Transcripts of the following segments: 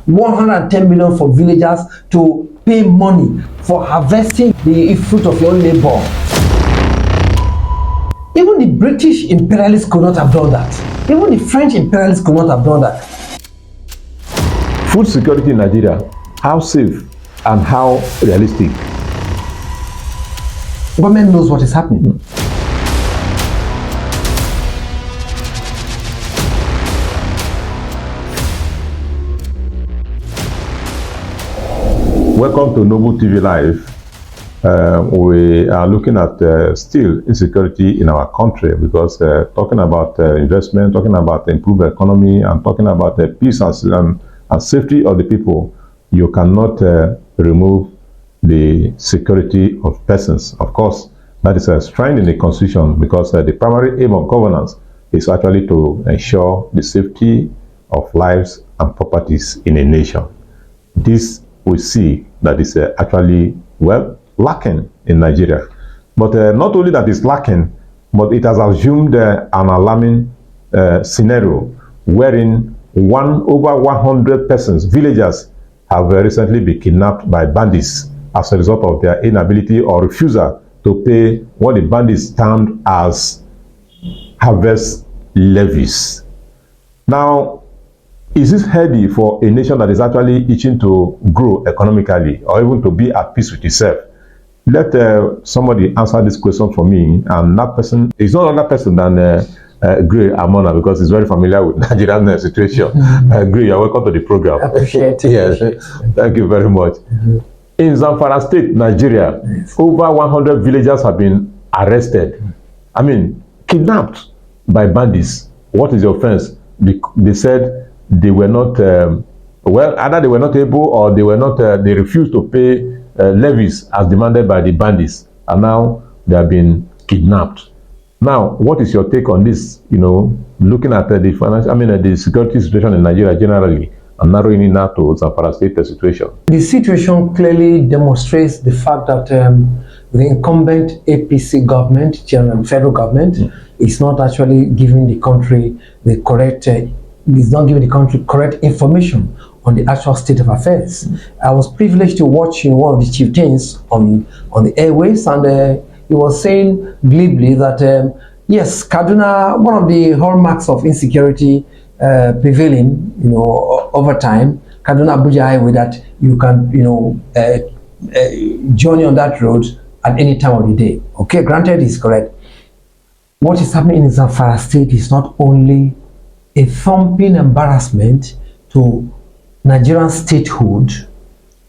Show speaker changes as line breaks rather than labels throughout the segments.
110 million for villagers to pay money for harvesting the fruit of your labor. Even the British imperialists could not have done that. Even the French imperialists could not have done that.
Food security in Nigeria, how safe and how realistic?
Government knows what is happening.
Welcome to Noble TV Live. We are looking at still insecurity in our country because talking about investment, talking about improved economy, and talking about peace and safety of the people, you cannot remove the security of persons. Of course, that is enshrined in the Constitution because the primary aim of governance is actually to ensure the safety of lives and properties in a nation. This we see that is actually, well, lacking in Nigeria. But not only that it's lacking, but it has assumed an alarming scenario wherein over 100 persons, villagers, have recently been kidnapped by bandits as a result of their inability or refusal to pay what the bandits termed as harvest levies. Now, is this healthy for a nation that is actually itching to grow economically or even to be at peace with itself? Let somebody answer this question for me, and that person is not another person than Gray Amona, because he's very familiar with Nigerian situation. Gray, you're welcome to the program.
I appreciate it.
Yes, thank you very much. In Zamfara state, Nigeria, over 100 villagers have been arrested. I mean, kidnapped by bandits. What is the offense? They said they were not, well, either they were not able or they were not, they refused to pay levies as demanded by the bandits, and now they have been kidnapped. Now, what is your take on this? You know, looking at the financial, the security situation in Nigeria generally, and narrowing it now to Zamfara state situation. The
situation clearly demonstrates the fact that the incumbent APC government, federal government, is not actually giving the country the correct, is not giving the country correct information on the actual state of affairs. I was privileged to watch one of the chieftains on the airways, and he was saying glibly that yes, Kaduna, one of the hallmarks of insecurity prevailing, over time, Kaduna Abuja highway, that you can, journey on that road at any time of the day. Okay, granted, is correct. What is happening in Zamfara state is not only a thumping embarrassment to Nigerian statehood,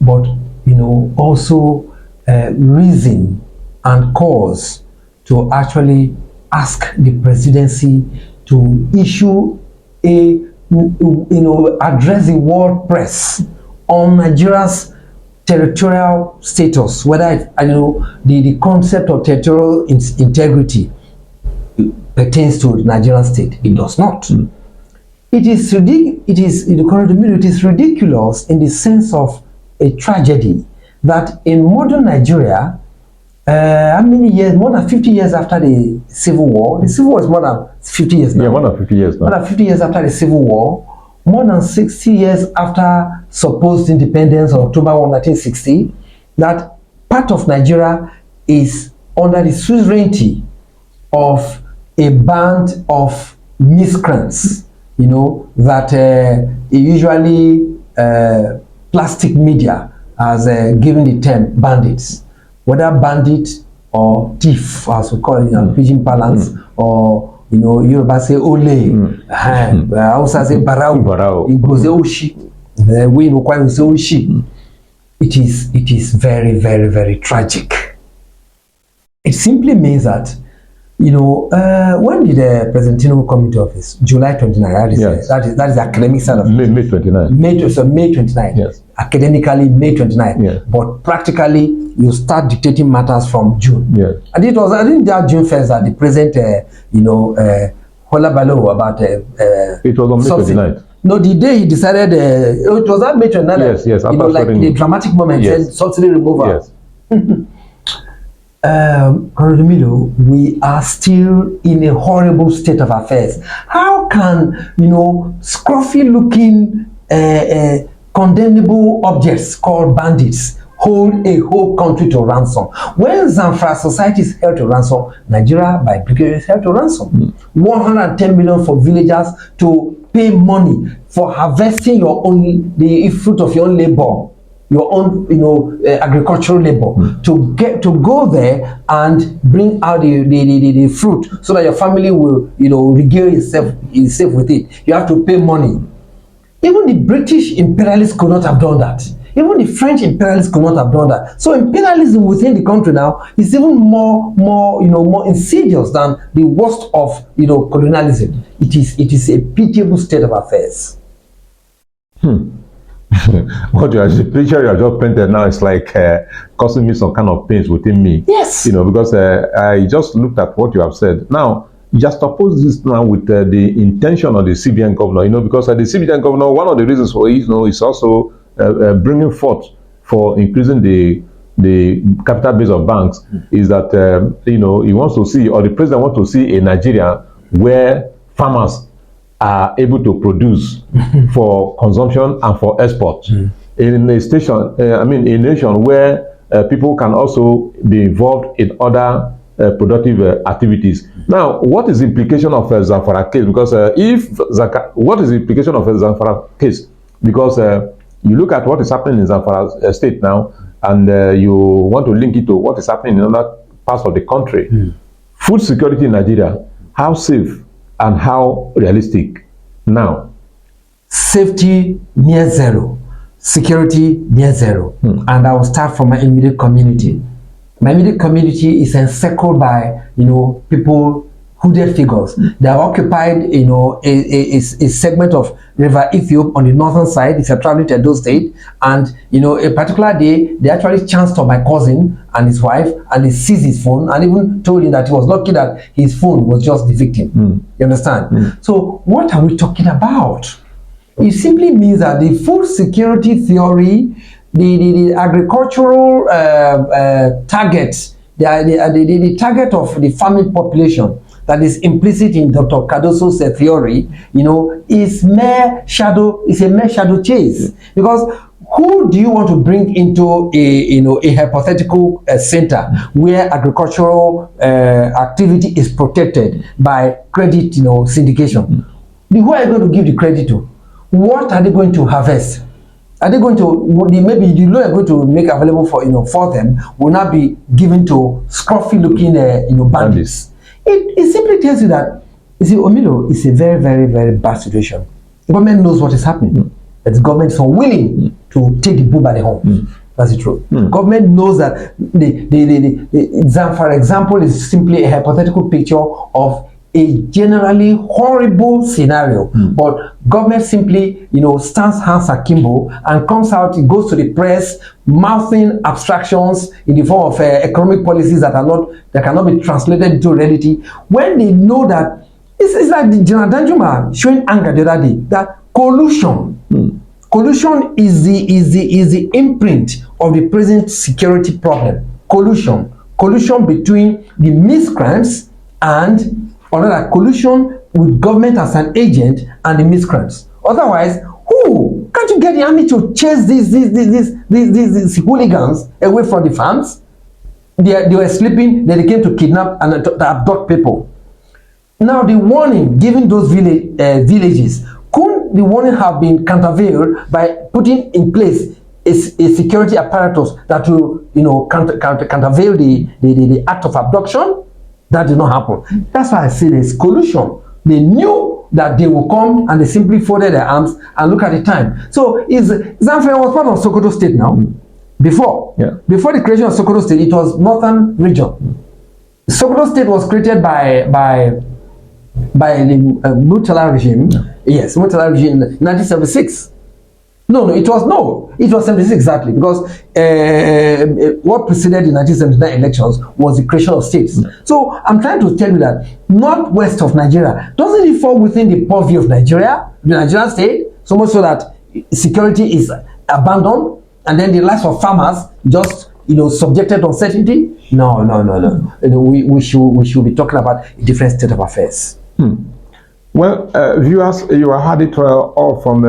but also reason and cause to actually ask the presidency to issue address the world press on Nigeria's territorial status, whether the concept of territorial integrity pertains to the Nigerian state. It does not. It is ridiculous in the sense of a tragedy that in modern Nigeria, how many years? More than 50 years after the Civil War. The Civil War is more than 50 years now.
Yeah, more than 50 years now.
More than 50 years after the Civil War. More than 60 years after supposed independence on October 1, 1960, that part of Nigeria is under the suzerainty of a band of miscreants, that usually plastic media has given the term bandits. Whether bandit or thief, as we call it in pidgin parlance, or Yoruba say ole, Hausa say barau, Igbo say oshi, we in Okwa say oshi. It is very, very, very tragic. It simply means that when did President Tinubu come into office? July 29.
Yes.
That is the academic side of
May 29.
May 29.
Yes.
Academically, May 29.
Yes.
But practically, you start dictating matters from June.
Yes.
And it was, I think, that June 1st that the president, Hola Balo about.
It was on May 29th.
No, the day he decided, it was that May 29th.
Yes.
Like the dramatic moment,
yes.
said subsidy removal.
Yes.
Milo, we are still in a horrible state of affairs. How can, scruffy looking condemnable objects called bandits hold a whole country to ransom. When Zamfara society is held to ransom, Nigeria by brigade is held to ransom. 110 million for villagers to pay money for harvesting the fruit of your own labor, your own agricultural labor, to go there and bring out the fruit so that your family will regale itself with it. You have to pay money. Even the British imperialists could not have done that. Even the French imperialists could not have done that. So imperialism within the country now is even more insidious than the worst of colonialism. It is a pitiable state of affairs.
The picture you have just painted now is like causing me some kind of pains within me.
Yes.
Because I just looked at what you have said. Now, you just oppose this now with the intention of the CBN governor, because the CBN governor, one of the reasons for it, is also bringing forth for increasing the capital base of banks is that, he wants to see, or the president wants to see a Nigeria where farmers are able to produce for consumption and for export. In a nation where people can also be involved in other productive activities. Now, what is the implication of a Zamfara case? Because what is the implication of a Zamfara case? Because you look at what is happening in Zamfara state now, and you want to link it to what is happening in other parts of the country. Food security in Nigeria, how safe and how realistic now?
Safety near zero, security near zero. And I will start from my immediate community. My immediate community is encircled by people, hooded figures. They have occupied a segment of River Ethiopia on the northern side if you're traveling to Edo State, and a particular day they actually chanced on my cousin and his wife, and they seized his phone and even told him that he was lucky that his phone was just the victim. You understand? So what are we talking about? It simply means that the food security theory, the agricultural target, the target of the farming population that is implicit in Dr. Cardoso's theory, is a mere shadow chase. Because who do you want to bring into a hypothetical center where agricultural activity is protected by credit syndication? Who are you going to give the credit to? What are they going to harvest? Are they going to, maybe the loan you're going to make available for them will not be given to scruffy looking bandits? It simply tells you that, Omido, it's a very, very, very bad situation. The government knows what is happening. But the government is unwilling to take the bull by the horn. That's the truth. Government knows that the Zamfara example is simply a hypothetical picture of a generally horrible scenario, but government simply, stands hands akimbo and comes out, it goes to the press, mouthing abstractions in the form of economic policies that cannot be translated into reality, when they know that it's like the General Danjuma showing anger the other day, that collusion is the imprint of the present security problem. Collusion between the miscreants and another collusion with government as an agent and the miscreants. Otherwise, can't you get the army to chase these hooligans away from the farms? They were sleeping, then they came to kidnap and to abduct people. Now the warning given those villages, couldn't the warning have been countervailed by putting in place a security apparatus that will countervail the act of abduction? That did not happen. That's why I say there's collusion. They knew that they will come and they simply folded their arms and look at the time. So Zamfara was part of Sokoto State now. Before the creation of Sokoto State, it was northern region. Sokoto State was created by the Murtala regime. Yes, Murtala regime in 1976. It was 76 exactly, because what preceded the 1979 elections was the creation of states. So I'm trying to tell you that northwest of Nigeria, doesn't it fall within the purview of Nigeria, the Nigerian state, so much so that security is abandoned and then the lives of farmers just subjected to uncertainty? No. We should be talking about a different state of affairs.
Well, viewers, you heard it all from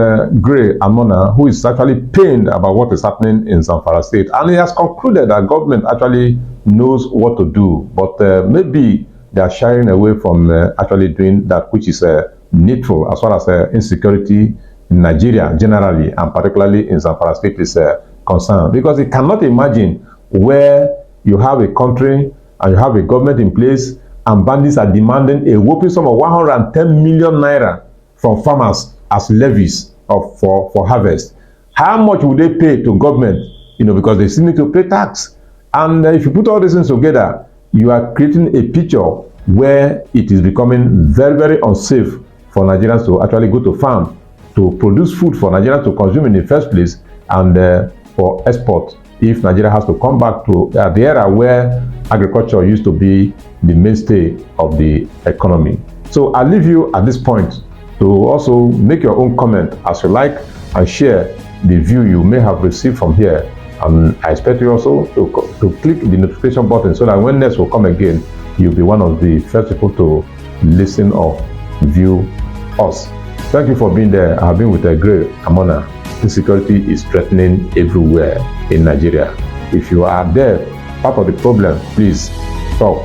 Gray Amona, who is actually pained about what is happening in Zamfara State. And he has concluded that government actually knows what to do, but maybe they are shying away from actually doing that which is needful as far as insecurity in Nigeria generally, and particularly in Zamfara State is concerned. Because you cannot imagine where you have a country and you have a government in place and bandits are demanding a whopping sum of 110 million naira from farmers as levies for harvest. How much would they pay to government? Because they still need to pay tax. And if you put all these things together, you are creating a picture where it is becoming very, very unsafe for Nigerians to actually go to farm to produce food for Nigerians to consume in the first place, and for export if Nigeria has to come back to the era where agriculture used to be the mainstay of the economy. So I leave you at this point to also make your own comment as you like and share the view you may have received from here. And I expect you also to click the notification button so that when next will come again, you'll be one of the first people to listen or view us. Thank you for being there. I have been with a great Amona. Insecurity is threatening everywhere in Nigeria. If you are there, part of the problem, please stop,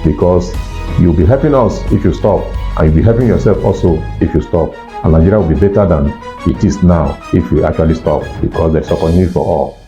because you'll be helping us if you stop, and you'll be helping yourself also if you stop. And Nigeria will be better than it is now if we actually stop, because there's opportunity for all.